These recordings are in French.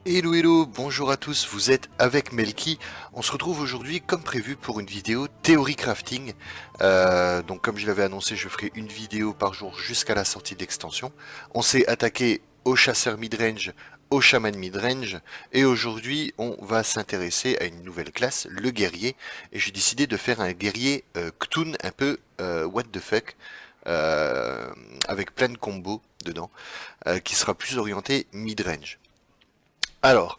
Hello hello, bonjour à tous, vous êtes avec Melky. On se retrouve aujourd'hui comme prévu pour une vidéo théorie crafting. Donc comme je l'avais annoncé, je ferai une vidéo par jour jusqu'à la sortie de l'extension. On s'est attaqué au chasseur midrange, au chaman midrange, et aujourd'hui on va s'intéresser à une nouvelle classe, le guerrier. Et j'ai décidé de faire un guerrier Ktun un peu what the fuck, avec plein de combos dedans, qui sera plus orienté midrange. Alors,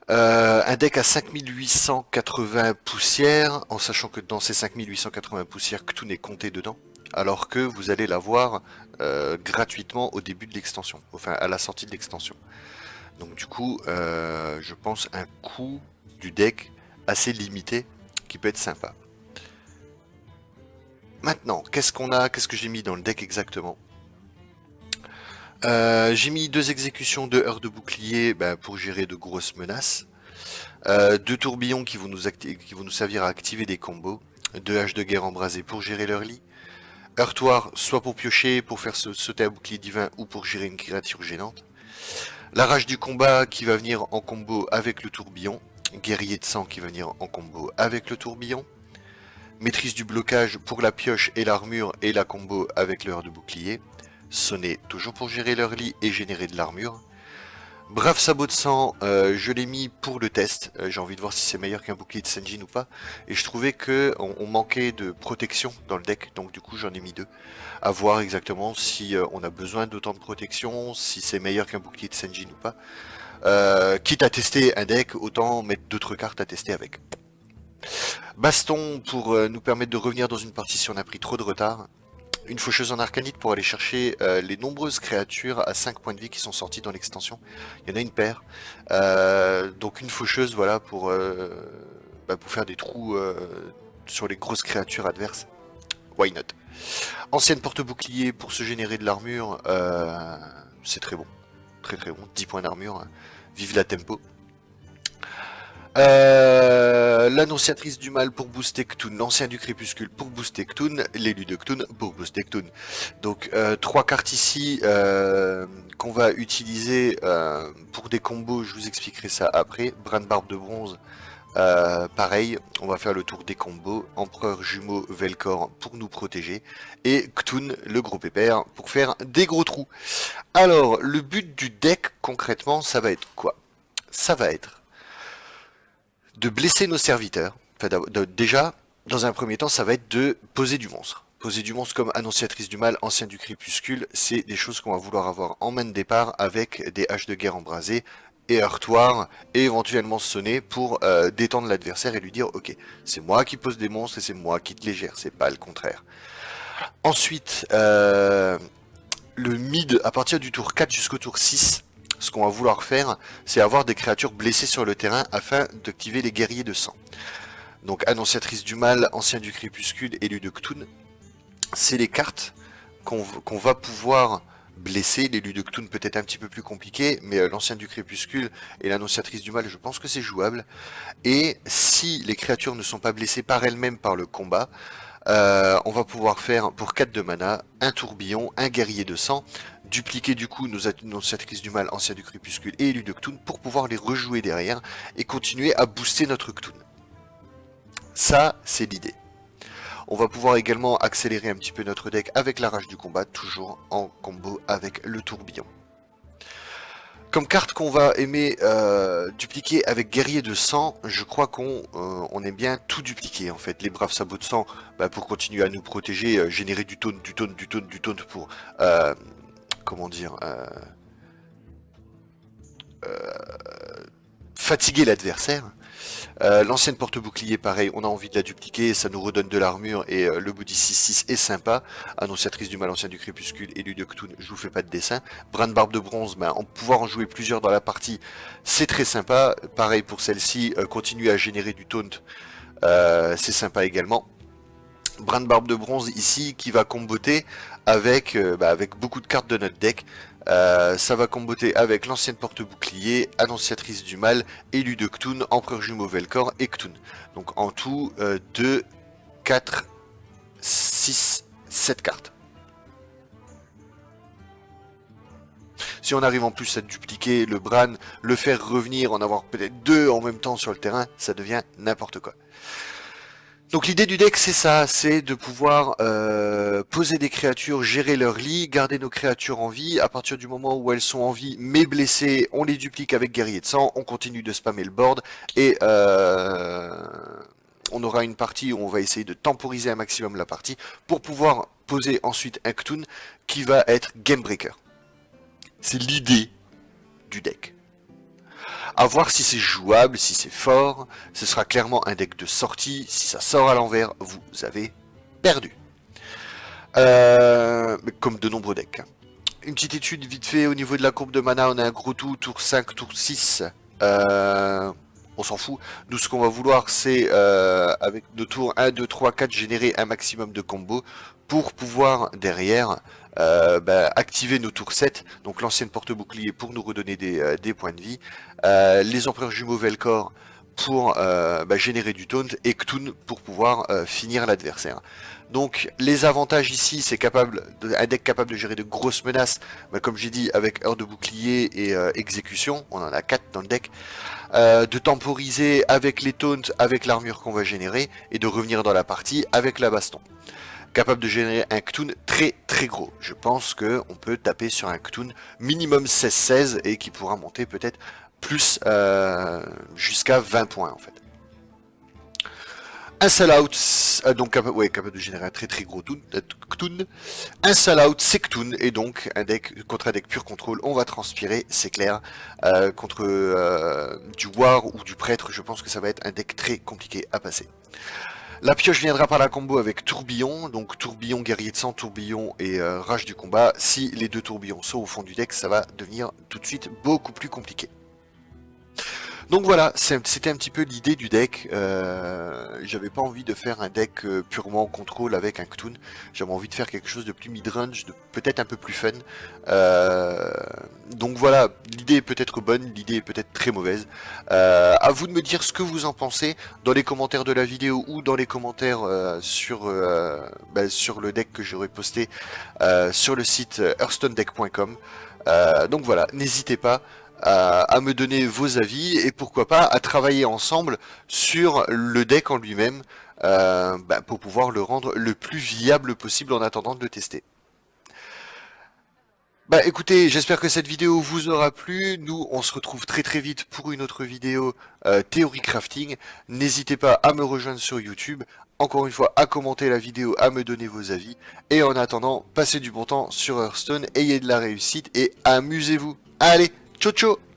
un deck à 5880 poussières, en sachant que dans ces 5880 poussières, que tout n'est compté dedans, alors que vous allez l'avoir gratuitement au début de l'extension, enfin à la sortie de l'extension. Donc du coup, je pense un coût du deck assez limité qui peut être sympa. Maintenant, qu'est-ce qu'on a, qu'est-ce que j'ai mis dans le deck exactement? J'ai mis deux exécutions de heures de bouclier pour gérer de grosses menaces. Deux tourbillons qui vont nous servir à activer des combos. Deux haches de guerre embrasées pour gérer leur lit. Heurtoir, soit pour piocher, pour faire sauter un bouclier divin ou pour gérer une créature gênante. La rage du combat qui va venir en combo avec le tourbillon. Guerrier de sang qui va venir en combo avec le tourbillon. Maîtrise du blocage pour la pioche et l'armure et la combo avec l'heure de bouclier. Sonner toujours pour gérer leur lit et générer de l'armure. Brave sabot de sang, je l'ai mis pour le test. J'ai envie de voir si c'est meilleur qu'un bouclier de Senjin ou pas. Et je trouvais que on manquait de protection dans le deck, donc du coup j'en ai mis deux. À voir exactement si on a besoin d'autant de protection, si c'est meilleur qu'un bouclier de Senjin ou pas. Quitte à tester un deck, autant mettre d'autres cartes à tester avec. Baston pour nous permettre de revenir dans une partie si on a pris trop de retard. Une faucheuse en arcanite pour aller chercher les nombreuses créatures à 5 points de vie qui sont sorties dans l'extension. Il y en a une paire. Donc une faucheuse, voilà, pour faire des trous sur les grosses créatures adverses. Why not? Ancienne porte-bouclier pour se générer de l'armure. C'est très bon. Très très bon. 10 points d'armure. Vive la tempo. L'annonciatrice du mal pour booster Ktun, l'ancien du crépuscule pour booster Ktun, l'élu de Ktun pour booster Ktun. Donc trois cartes ici qu'on va utiliser pour des combos, je vous expliquerai ça après. Bran barbe de bronze, pareil, on va faire le tour des combos. Empereur jumeau Velcor pour nous protéger. Et Ktun, le gros pépère, pour faire des gros trous. Alors, le but du deck concrètement, ça va être quoi? Ça va être de blesser nos serviteurs. Enfin, déjà, dans un premier temps, ça va être de poser du monstre. Poser du monstre comme annonciatrice du mal, ancien du crépuscule, c'est des choses qu'on va vouloir avoir en main de départ avec des haches de guerre embrasées et heurtoir et éventuellement sonner pour détendre l'adversaire et lui dire ok, c'est moi qui pose des monstres et c'est moi qui te les gère, c'est pas le contraire. Ensuite, le mid, à partir du tour 4 jusqu'au tour 6, ce qu'on va vouloir faire, c'est avoir des créatures blessées sur le terrain afin d'activer les guerriers de sang. Donc annonciatrice du mal, ancien du crépuscule, élu de Ktun, c'est les cartes qu'on va pouvoir blesser. L'élu de Ktun peut être un petit peu plus compliqué, mais l'ancien du crépuscule et l'annonciatrice du mal, je pense que c'est jouable. Et si les créatures ne sont pas blessées par elles-mêmes par le combat, on va pouvoir faire pour 4 de mana un tourbillon, un guerrier de sang, dupliquer du coup nos annonciatrices du mal, ancien du crépuscule et élu de Ktun pour pouvoir les rejouer derrière et continuer à booster notre Ktun. Ça, c'est l'idée. On va pouvoir également accélérer un petit peu notre deck avec la rage du combat, toujours en combo avec le tourbillon. Comme carte qu'on va aimer dupliquer avec guerrier de sang, je crois qu'on aime bien tout dupliquer en fait. Les braves sabots de sang pour continuer à nous protéger, générer du taunt, du taunt, du taunt, du taunt pour comment dire fatiguer l'adversaire. L'ancienne porte-bouclier, pareil, on a envie de la dupliquer, ça nous redonne de l'armure et le body 6-6 est sympa. Annonciatrice du mal, ancien du crépuscule, élu de Ktun, je vous fais pas de dessin. Bran barbe de bronze, en pouvoir en jouer plusieurs dans la partie, c'est très sympa. Pareil pour celle-ci, continuer à générer du taunt, c'est sympa également. Bran barbe de bronze ici qui va comboter avec beaucoup de cartes de notre deck. Ça va comboter avec l'ancienne porte-bouclier, annonciatrice du mal, élu de Ktun, empereur jumeau Velcor et Ktun. Donc en tout 2, 4, 6, 7 cartes. Si on arrive en plus à dupliquer le Bran, le faire revenir, en avoir peut-être 2 en même temps sur le terrain, ça devient n'importe quoi. Donc l'idée du deck c'est ça, c'est de pouvoir poser des créatures, gérer leur lit, garder nos créatures en vie. À partir du moment où elles sont en vie mais blessées, on les duplique avec guerrier de sang, on continue de spammer le board et on aura une partie où on va essayer de temporiser un maximum la partie pour pouvoir poser ensuite un Ktun qui va être Game Breaker. C'est l'idée du deck. À voir si c'est jouable, si c'est fort, ce sera clairement un deck de sortie. Si ça sort à l'envers, vous avez perdu. Comme de nombreux decks. Une petite étude vite fait au niveau de la courbe de mana, on a un gros tout, tour 5, tour 6. On s'en fout. Nous, ce qu'on va vouloir, c'est avec nos tours 1, 2, 3, 4, générer un maximum de combos pour pouvoir derrière activer nos tours 7, donc l'ancienne porte-bouclier pour nous redonner des points de vie, les empereurs jumeaux Velcor pour générer du taunt et Ktun pour pouvoir finir l'adversaire. Donc les avantages ici, c'est un deck capable de gérer de grosses menaces, comme j'ai dit, avec heure de bouclier et exécution, on en a 4 dans le deck, de temporiser avec les taunts, avec l'armure qu'on va générer, et de revenir dans la partie avec la baston. Capable de générer un Ktun très très gros. Je pense qu'on peut taper sur un Ktun minimum 16-16 et qui pourra monter peut-être plus jusqu'à 20 points en fait. Un sell-out, donc capable de générer un très très gros Ktun. Un sell-out, c'est Ktun, et donc contre un deck pur contrôle, on va transpirer, c'est clair. Contre du War ou du Prêtre, je pense que ça va être un deck très compliqué à passer. La pioche viendra par la combo avec Tourbillon, donc Tourbillon, Guerrier de Sang, Tourbillon et Rage du Combat. Si les 2 tourbillons sont au fond du deck, ça va devenir tout de suite beaucoup plus compliqué. Donc voilà, c'était un petit peu l'idée du deck. J'avais pas envie de faire un deck purement contrôle avec un Ktun. J'avais envie de faire quelque chose de plus mid-range, peut-être un peu plus fun. Donc voilà, l'idée est peut-être bonne, l'idée est peut-être très mauvaise. À vous de me dire ce que vous en pensez dans les commentaires de la vidéo ou dans les commentaires sur le deck que j'aurais posté sur le site hearthstonedeck.com. Donc voilà, n'hésitez pas à me donner vos avis et pourquoi pas à travailler ensemble sur le deck en lui-même pour pouvoir le rendre le plus viable possible en attendant de le tester. Écoutez, j'espère que cette vidéo vous aura plu. Nous, on se retrouve très très vite pour une autre vidéo théorie crafting. N'hésitez pas à me rejoindre sur YouTube. Encore une fois, à commenter la vidéo, à me donner vos avis. Et en attendant, passez du bon temps sur Hearthstone, ayez de la réussite et amusez-vous. Allez, ciao ciao!